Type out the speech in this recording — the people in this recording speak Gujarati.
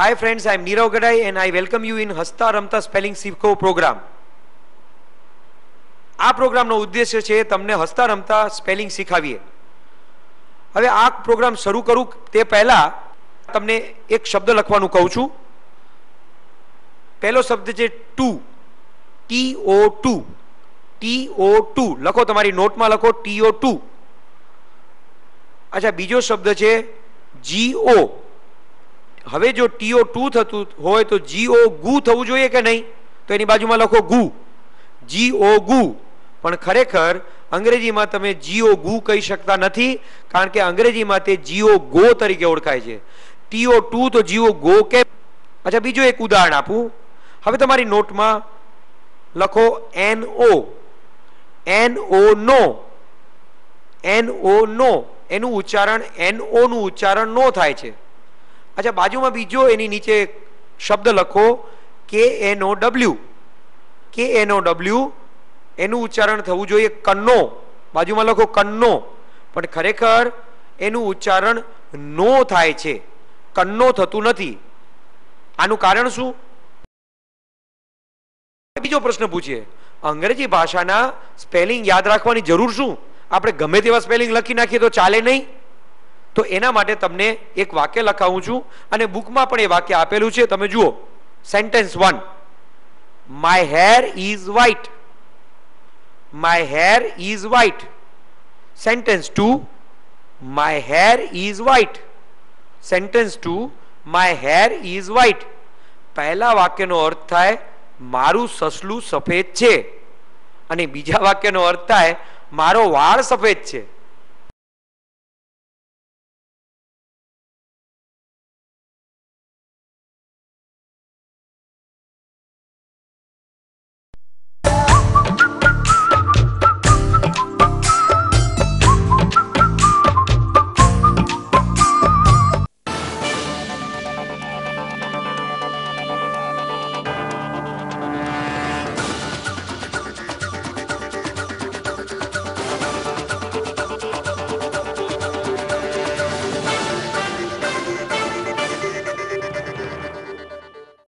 Hi friends, I am Nirav Gadai and I welcome you in Hasta Ramta Spelling Shikho program. આ પ્રોગ્રામનો ઉદ્દેશ્ય છે તમને હસતા રમતા સ્પેલિંગ શીખવીએ. હવે આ પ્રોગ્રામ શરૂ કરું તે પહેલા તમને એક શબ્દ લખવાનું કહું છું. પહેલો શબ્દ છે ટુ, TO2. TO2 લખો, તમારી નોટમાં લખો TO2. અચ્છા, બીજો શબ્દ છે GO. હવે જો TO2 થતું હોય તો GO ગુ થવું જોઈએ કે નહીં? તો એની બાજુમાં લખો ગુ, GO ગુ. પણ ખરેખર અંગ્રેજીમાં તમે GO ગુ કહી શકતા નથી, કારણ કે અંગ્રેજીમાં તે GO ગો તરીકે ઓળખાય છે. TO2 તો GO ગો કે. અચ્છા, બીજો એક ઉદાહરણ આપું. હવે તમારી નોટમાં લખો NO. NO નો. NO નો એનું ઉચ્ચારણ NO નું ઉચ્ચારણ નો થાય છે. અચ્છા, બાજુમાં બીજો એની નીચે શબ્દ લખો KNOW. KNOW એનું ઉચ્ચારણ થવું જોઈએ કન્નો. બાજુમાં લખો કન્નો. પણ ખરેખર એનું ઉચ્ચારણ નો થાય છે, કન્નો થતું નથી. આનું કારણ શું? બીજો પ્રશ્ન પૂછીએ, અંગ્રેજી ભાષાના સ્પેલિંગ યાદ રાખવાની જરૂર શું? આપણે ગમે તેવા સ્પેલિંગ લખી નાખીએ તો ચાલે નહીં. તો એના માટે તમને એક વાક્ય લખાવું છું અને બુકમાં પણ એ વાક્ય આપેલું છે, તમે જુઓ. Sentence 1, my hair is white. My hair is white. Sentence 2, my hair is white. Sentence 2, my hair is white. પહેલા વાક્યનો અર્થ થાય મારું સસલું સફેદ છે, અને બીજા વાક્યનો અર્થ થાય મારો વાળ સફેદ છે.